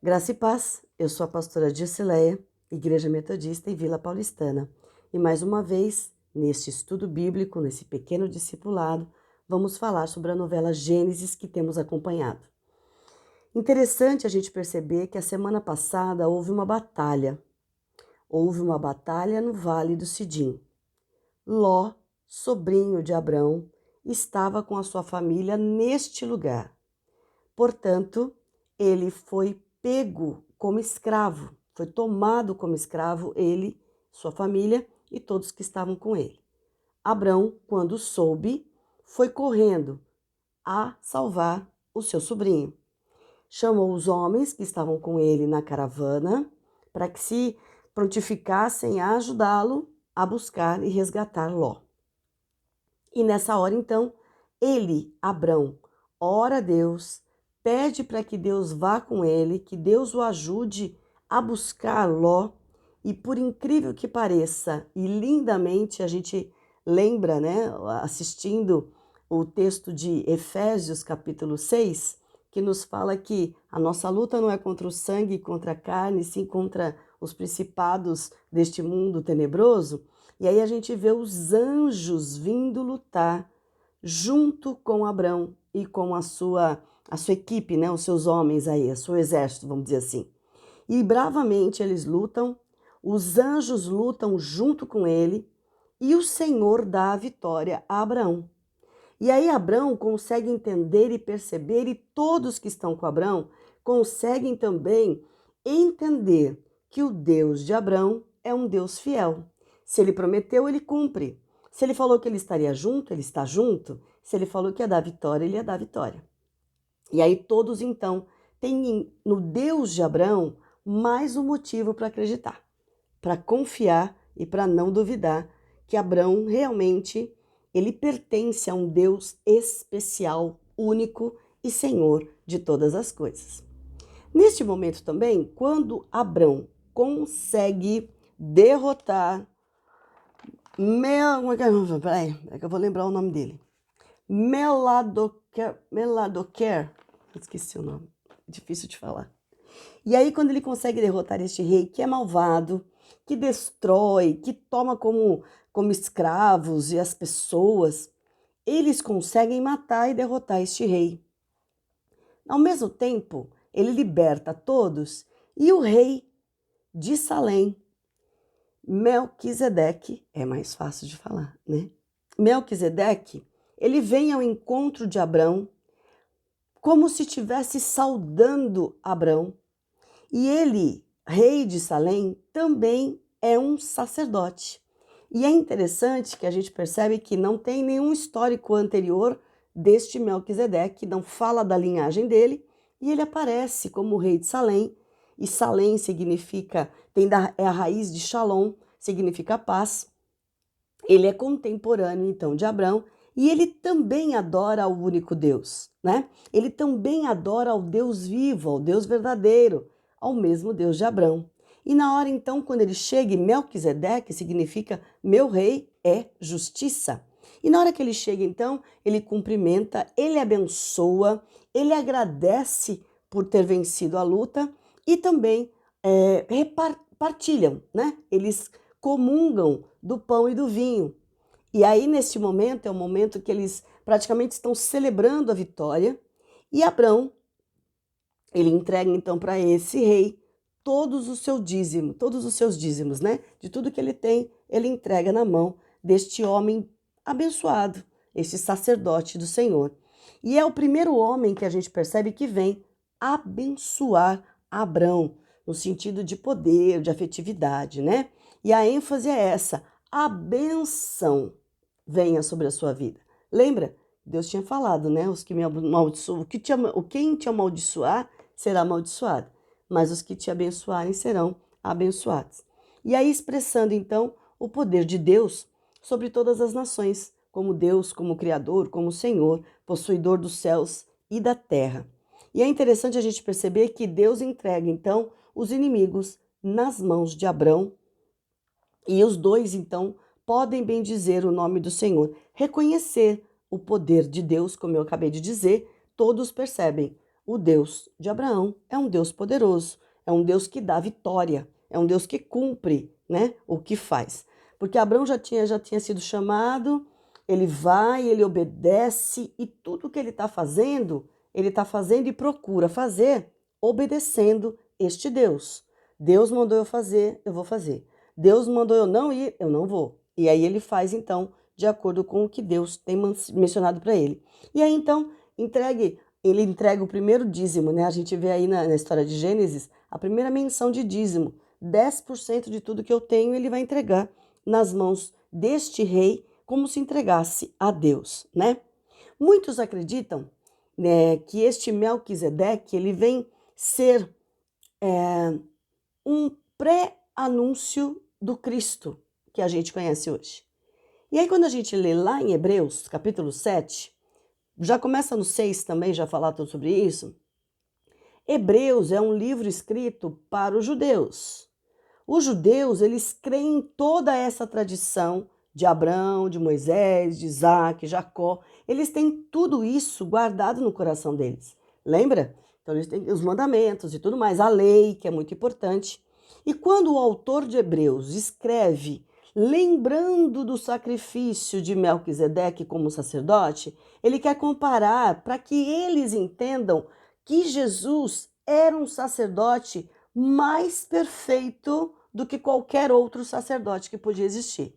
Graça e paz, eu sou a pastora Dircileia, Igreja Metodista em Vila Paulistana. E mais uma vez, neste estudo bíblico, nesse pequeno discipulado, vamos falar sobre a novela Gênesis que temos acompanhado. Interessante a gente perceber que a semana passada houve uma batalha. Houve uma batalha no Vale do Sidim. Ló, sobrinho de Abrão, estava com a sua família neste lugar. Portanto, ele foi pego como escravo, foi tomado como escravo ele, sua família e todos que estavam com ele. Abrão, quando soube, foi correndo a salvar o seu sobrinho. Chamou os homens que estavam com ele na caravana para que se prontificassem a ajudá-lo a buscar e resgatar Ló. E nessa hora, então, ele, Abrão, ora a Deus, pede para que Deus vá com ele, que Deus o ajude a buscar Ló. E por incrível que pareça, e lindamente a gente lembra, né, assistindo o texto de Efésios capítulo 6, que nos fala que a nossa luta não é contra o sangue e contra a carne, sim contra os principados deste mundo tenebroso. E aí a gente vê os anjos vindo lutar junto com Abrão e com a sua equipe, né, os seus homens aí, o seu exército, vamos dizer assim. E bravamente eles lutam, os anjos lutam junto com ele e o Senhor dá a vitória a Abrão. E aí Abrão consegue entender e perceber, e todos que estão com Abrão conseguem também entender que o Deus de Abrão é um Deus fiel. Se ele prometeu, ele cumpre. Se ele falou que ele estaria junto, ele está junto. Se ele falou que ia dar vitória, ele ia dar vitória. E aí todos então têm no Deus de Abrão mais um motivo para acreditar, para confiar e para não duvidar que Abrão realmente ele pertence a um Deus especial, único e Senhor de todas as coisas. Neste momento também, quando Abrão consegue derrotar peraí, é que eu vou lembrar o nome dele. Meladoquer, esqueci o nome, difícil de falar. E aí quando ele consegue derrotar este rei que é malvado, que destrói, que toma como escravos e as pessoas, eles conseguem matar e derrotar este rei. Ao mesmo tempo, ele liberta todos e o rei de Salém, Melquisedeque, é mais fácil de falar, né? Melquisedeque, ele vem ao encontro de Abrão como se estivesse saudando Abrão. E ele, rei de Salém, também é um sacerdote. E é interessante que a gente percebe que não tem nenhum histórico anterior deste Melquisedeque, não fala da linhagem dele, e ele aparece como rei de Salém, e Salém significa, é a raiz de Shalom, significa paz. Ele é contemporâneo, então, de Abrão, e ele também adora ao único Deus, né? Ele também adora ao Deus vivo, ao Deus verdadeiro, ao mesmo Deus de Abrão. E na hora, então, quando ele chega, Melquisedeque significa meu rei é justiça. E na hora que ele chega, então, ele cumprimenta, ele abençoa, ele agradece por ter vencido a luta e também repartilham, né? Eles comungam do pão e do vinho. E aí, neste momento, é o momento que eles praticamente estão celebrando a vitória. E Abrão, ele entrega então para esse rei todos os seus dízimos, né? De tudo que ele tem, ele entrega na mão deste homem abençoado, este sacerdote do Senhor. E é o primeiro homem que a gente percebe que vem abençoar Abrão, no sentido de poder, de afetividade, né? E a ênfase é essa, a bênção venha sobre a sua vida. Lembra? Deus tinha falado, né? Os que me amaldiçoam, quem te amaldiçoar será amaldiçoado, mas os que te abençoarem serão abençoados. E aí expressando então o poder de Deus sobre todas as nações, como Deus, como Criador, como Senhor, possuidor dos céus e da terra. E é interessante a gente perceber que Deus entrega então os inimigos nas mãos de Abrão, e os dois então podem bendizer o nome do Senhor, reconhecer o poder de Deus, como eu acabei de dizer, todos percebem. o Deus de Abraão é um Deus poderoso, é um Deus que dá vitória, é um Deus que cumpre, né, o que faz. Porque Abraão já tinha sido chamado, ele vai, ele obedece e tudo que ele está fazendo e procura fazer obedecendo este Deus. Deus mandou eu fazer, eu vou fazer. Deus mandou eu não ir, eu não vou. E aí ele faz então de acordo com o que Deus tem mencionado para ele. E aí então ele entrega o primeiro dízimo, né? A gente vê aí na história de Gênesis a primeira menção de dízimo. 10% de tudo que eu tenho ele vai entregar nas mãos deste rei, como se entregasse a Deus, né? Muitos acreditam, né, que este Melquisedeque ele vem ser um pré-anúncio do Cristo que a gente conhece hoje. E aí quando a gente lê lá em Hebreus, capítulo 7, já começa no 6 também, já falar tudo sobre isso. Hebreus é um livro escrito para os judeus. Os judeus, eles creem em toda essa tradição de Abraão, de Moisés, de Isaac, Jacó. Eles têm tudo isso guardado no coração deles. Lembra? Então eles têm os mandamentos e tudo mais, a lei, que é muito importante. E quando o autor de Hebreus escreve lembrando do sacrifício de Melquisedeque como sacerdote, ele quer comparar para que eles entendam que Jesus era um sacerdote mais perfeito do que qualquer outro sacerdote que podia existir.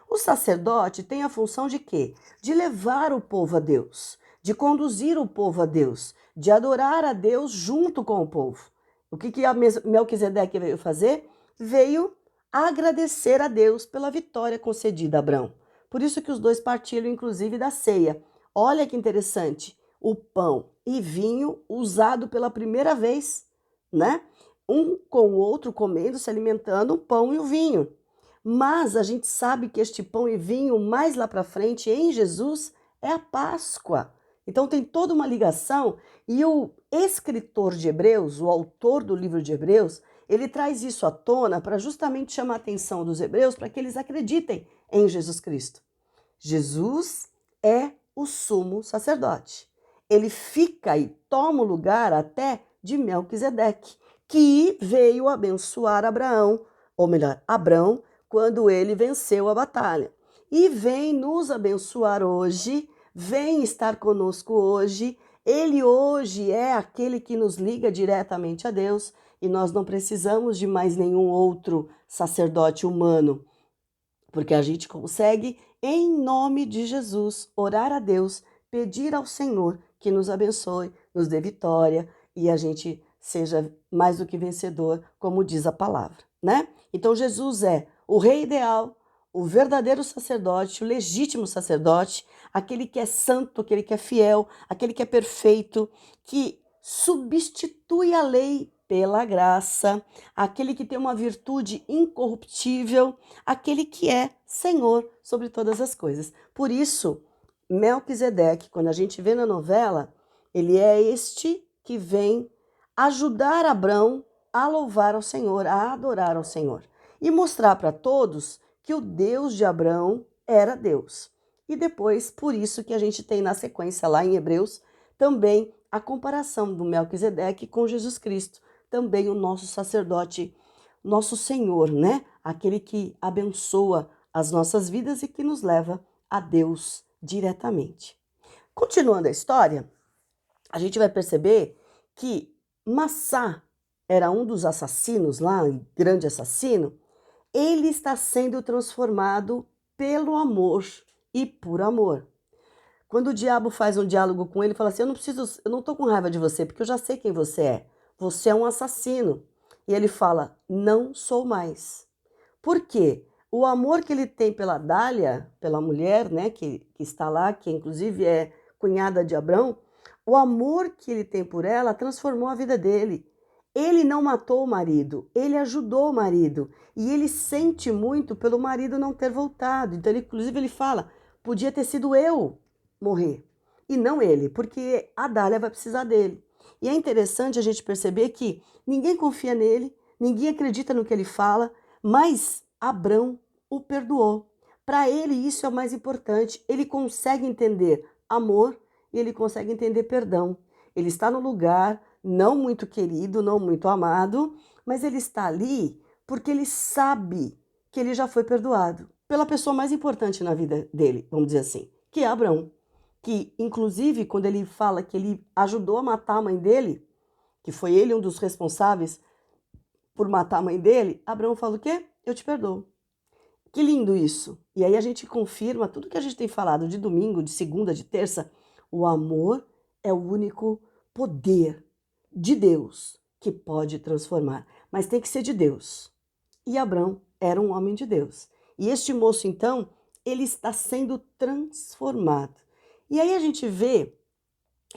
O sacerdote tem a função de quê? De levar o povo a Deus, de conduzir o povo a Deus, de adorar a Deus junto com o povo. O que Melquisedeque veio fazer? Veio agradecer a Deus pela vitória concedida a Abraão. Por isso que os dois partilham, inclusive, da ceia. Olha que interessante, o pão e vinho usado pela primeira vez, né? Um com o outro comendo, se alimentando, o pão e o vinho. Mas a gente sabe que este pão e vinho, mais lá para frente, em Jesus, é a Páscoa. Então tem toda uma ligação e o escritor de Hebreus, o autor do livro de Hebreus, ele traz isso à tona para justamente chamar a atenção dos hebreus para que eles acreditem em Jesus Cristo. Jesus é o sumo sacerdote. Ele fica e toma o lugar até de Melquisedeque, que veio abençoar Abraão, ou melhor, Abrão, quando ele venceu a batalha. E vem nos abençoar hoje, vem estar conosco hoje. Ele hoje é aquele que nos liga diretamente a Deus e nós não precisamos de mais nenhum outro sacerdote humano, porque a gente consegue, em nome de Jesus, orar a Deus, pedir ao Senhor que nos abençoe, nos dê vitória e a gente seja mais do que vencedor, como diz a palavra, né? Então Jesus é o rei ideal, o verdadeiro sacerdote, o legítimo sacerdote, aquele que é santo, aquele que é fiel, aquele que é perfeito, que substitui a lei pela graça, aquele que tem uma virtude incorruptível, aquele que é Senhor sobre todas as coisas. Por isso, Melquisedeque, quando a gente vê na novela, ele é este que vem ajudar Abrão a louvar ao Senhor, a adorar ao Senhor e mostrar para todos que o Deus de Abrão era Deus. E depois, por isso que a gente tem na sequência lá em Hebreus, também a comparação do Melquisedeque com Jesus Cristo, também o nosso sacerdote, nosso Senhor, né? Aquele que abençoa as nossas vidas e que nos leva a Deus diretamente. Continuando a história, a gente vai perceber que Massá era um dos assassinos lá, um grande assassino. Ele está sendo transformado pelo amor e por amor. Quando o diabo faz um diálogo com ele, fala assim: eu não estou com raiva de você, porque eu já sei quem você é. Você é um assassino. E ele fala: não sou mais. Por quê? O amor que ele tem pela Dália, pela mulher, né, que está lá, que inclusive é cunhada de Abrão, o amor que ele tem por ela transformou a vida dele. Ele não matou o marido, ele ajudou o marido. E ele sente muito pelo marido não ter voltado. Então, inclusive, ele fala: podia ter sido eu morrer, e não ele, porque a Dália vai precisar dele. E é interessante a gente perceber que ninguém confia nele, ninguém acredita no que ele fala, mas Abrão o perdoou. Para ele isso é o mais importante. Ele consegue entender amor e ele consegue entender perdão. ele está no lugar não muito querido, não muito amado, mas ele está ali porque ele sabe que ele já foi perdoado pela pessoa mais importante na vida dele, vamos dizer assim, que é Abraão. Que, inclusive, quando ele fala que ele ajudou a matar a mãe dele, que foi ele um dos responsáveis por matar a mãe dele, Abraão fala o quê? Eu te perdoo. Que lindo isso! E aí a gente confirma tudo que a gente tem falado de domingo, de segunda, de terça. O amor é o único poder de Deus que pode transformar, mas tem que ser de Deus. E Abraão era um homem de Deus. E este moço, então, ele está sendo transformado. E aí a gente vê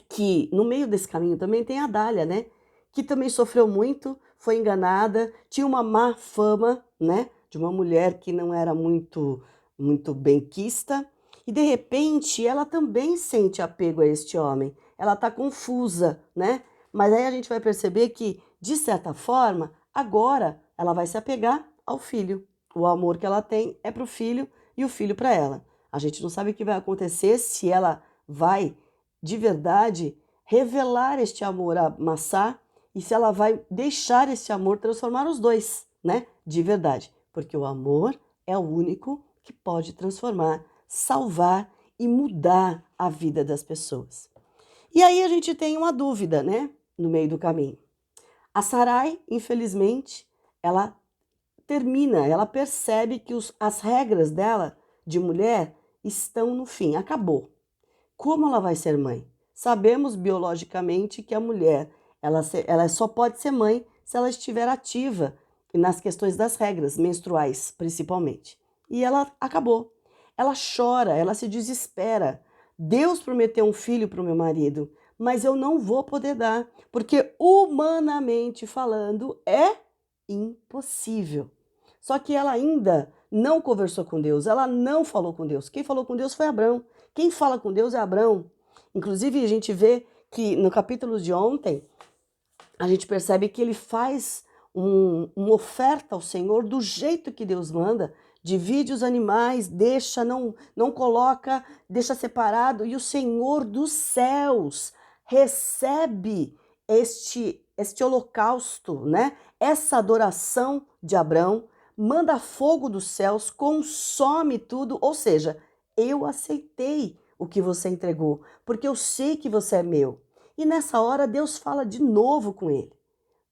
que no meio desse caminho também tem a Dália, né? Que também sofreu muito, foi enganada, tinha uma má fama, né? De uma mulher que não era muito benquista. E de repente ela também sente apego a este homem. Ela está confusa, né? Mas aí a gente vai perceber que, de certa forma, agora ela vai se apegar ao filho. O amor que ela tem é para o filho e o filho para ela. A gente não sabe o que vai acontecer se ela vai de verdade revelar este amor a Massá e se ela vai deixar este amor transformar os dois, né? De verdade, porque o amor é o único que pode transformar, salvar e mudar a vida das pessoas. E aí a gente tem uma dúvida, né? No meio do caminho. A Sarai, infelizmente, ela ela percebe que as regras dela de mulher estão no fim, acabou. Como ela vai ser mãe? Sabemos biologicamente que a mulher ela só pode ser mãe se ela estiver ativa nas questões das regras menstruais, principalmente. E ela acabou. Ela chora, ela se desespera. Deus prometeu um filho para o meu marido, mas eu não vou poder dar, porque humanamente falando é impossível. Só que ela ainda não conversou com Deus, ela não falou com Deus. Quem falou com Deus foi Abraão. Quem fala com Deus é Abraão. Inclusive, a gente vê que no capítulo de ontem, a gente percebe que ele faz uma oferta ao Senhor do jeito que Deus manda, divide os animais, deixa, não coloca, deixa separado, e o Senhor dos céus recebe este holocausto, né? Essa adoração de Abraão, manda fogo dos céus, consome tudo, ou seja, eu aceitei o que você entregou, porque eu sei que você é meu. E nessa hora Deus fala de novo com ele.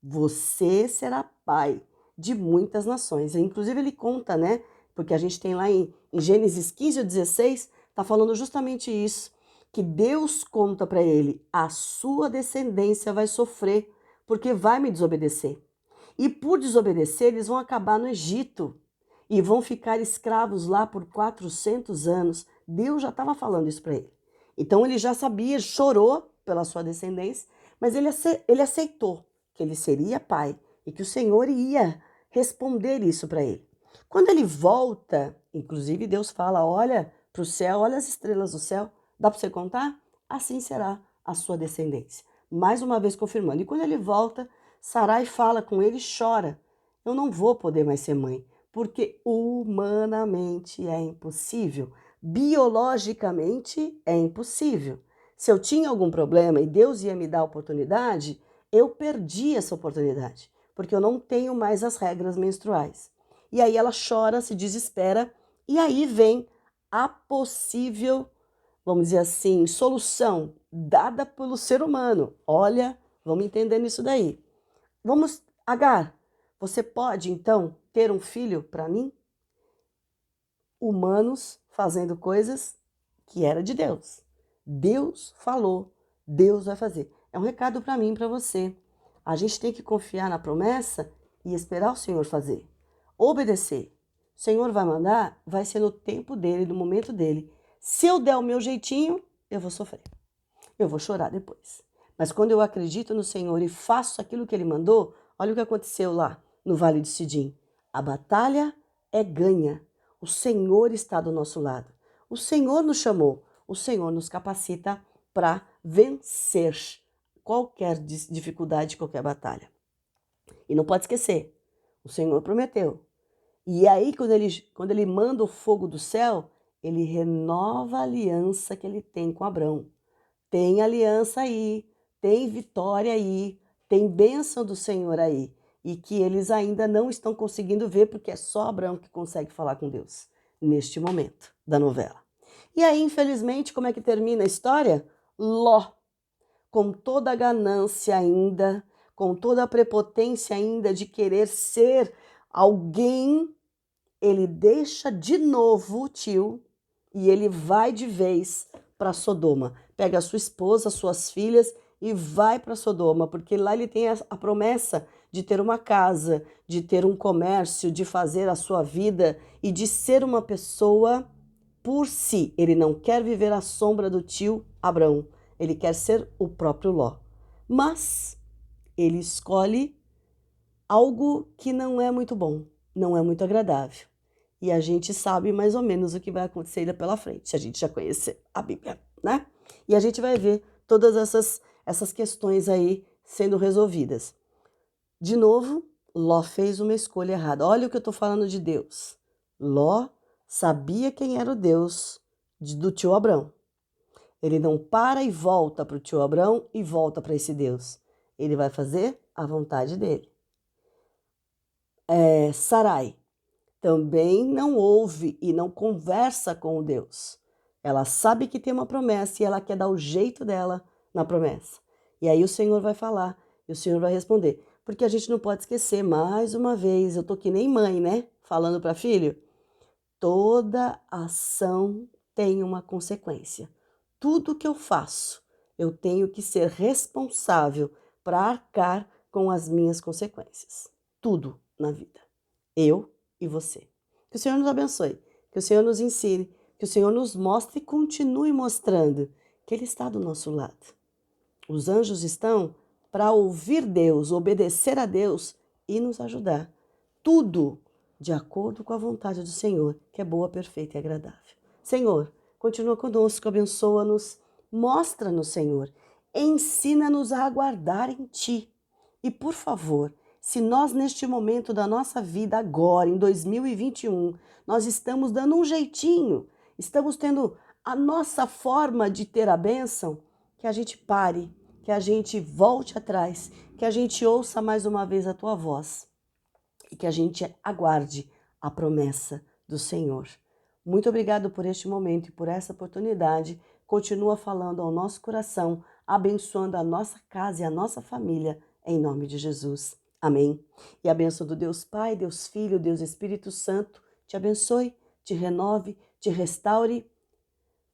Você será pai de muitas nações. Inclusive ele conta, né? Porque a gente tem lá em Gênesis 15 ou 16, tá falando justamente isso, que Deus conta para ele, a sua descendência vai sofrer, porque vai me desobedecer. E por desobedecer, eles vão acabar no Egito e vão ficar escravos lá por 400 anos. Deus já estava falando isso para ele. Então ele já sabia, chorou pela sua descendência, mas ele aceitou que ele seria pai e que o Senhor ia responder isso para ele. Quando ele volta, inclusive Deus fala, olha para o céu, olha as estrelas do céu, dá para você contar? Assim será a sua descendência. Mais uma vez confirmando. E quando ele volta, Sarai fala com ele e chora. Eu não vou poder mais ser mãe, porque humanamente é impossível. Biologicamente é impossível. Se eu tinha algum problema e Deus ia me dar a oportunidade, eu perdi essa oportunidade, porque eu não tenho mais as regras menstruais. E aí ela chora, se desespera, e aí vem a possível, vamos dizer assim, solução dada pelo ser humano. Olha, vamos entender nisso daí. Vamos, Agar, você pode então ter um filho para mim? Humanos fazendo coisas que era de Deus. Deus falou, Deus vai fazer. É um recado para mim e para você. A gente tem que confiar na promessa e esperar o Senhor fazer. Obedecer. O Senhor vai mandar, vai ser no tempo dele, no momento dele. Se eu der o meu jeitinho, eu vou sofrer. Eu vou chorar depois. Mas quando eu acredito no Senhor e faço aquilo que Ele mandou, olha o que aconteceu lá no Vale de Sidim. A batalha é ganha. O Senhor está do nosso lado. O Senhor nos chamou. O Senhor nos capacita para vencer qualquer dificuldade, qualquer batalha. E não pode esquecer, o Senhor prometeu. E aí, quando ele manda o fogo do céu, ele renova a aliança que ele tem com Abraão. Tem aliança aí, tem vitória aí, tem bênção do Senhor aí, e que eles ainda não estão conseguindo ver, porque é só Abraão que consegue falar com Deus neste momento da novela. E aí, infelizmente, como é que termina a história? Ló, com toda a ganância ainda, com toda a prepotência ainda de querer ser alguém, ele deixa de novo o tio e ele vai de vez para Sodoma. Pega a sua esposa, suas filhas e vai para Sodoma, porque lá ele tem a promessa de ter uma casa, de ter um comércio, de fazer a sua vida e de ser uma pessoa por si. Ele não quer viver à sombra do tio Abrão, ele quer ser o próprio Ló. Mas ele escolhe algo que não é muito bom, não é muito agradável. E a gente sabe mais ou menos o que vai acontecer ainda pela frente, se a gente já conhecer a Bíblia, né? E a gente vai ver todas essas questões aí sendo resolvidas. De novo, Ló fez uma escolha errada. Olha o que eu estou falando de Deus. Ló sabia quem era o Deus do tio Abrão. Ele não para e volta para o tio Abrão e volta para esse Deus. Ele vai fazer a vontade dele. Sarai também não ouve e não conversa com o Deus. Ela sabe que tem uma promessa e ela quer dar o jeito dela na promessa. E aí o Senhor vai falar e o Senhor vai responder. Porque a gente não pode esquecer, mais uma vez, eu tô que nem mãe, né? Falando para filho, toda ação tem uma consequência. Tudo que eu faço, eu tenho que ser responsável para arcar com as minhas consequências. Tudo na vida. Eu e você. Que o Senhor nos abençoe, que o Senhor nos ensine, que o Senhor nos mostre e continue mostrando que Ele está do nosso lado. Os anjos estão para ouvir Deus, obedecer a Deus e nos ajudar. Tudo de acordo com a vontade do Senhor, que é boa, perfeita e agradável. Senhor, continua conosco, abençoa-nos, mostra-nos, Senhor, ensina-nos a aguardar em Ti. E, por favor, se nós neste momento da nossa vida, agora, em 2021, nós estamos dando um jeitinho, estamos tendo a nossa forma de ter a bênção, que a gente pare, que a gente volte atrás, que a gente ouça mais uma vez a Tua voz e que a gente aguarde a promessa do Senhor. Muito obrigado por este momento e por essa oportunidade. Continua falando ao nosso coração, abençoando a nossa casa e a nossa família, em nome de Jesus. Amém. E a bênção do Deus Pai, Deus Filho, Deus Espírito Santo te abençoe, te renove, te restaure.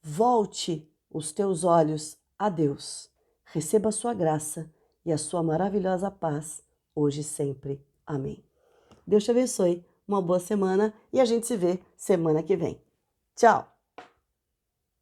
Volte os teus olhos a Deus. Receba a sua graça e a sua maravilhosa paz, hoje e sempre. Amém. Deus te abençoe, uma boa semana e a gente se vê semana que vem. Tchau!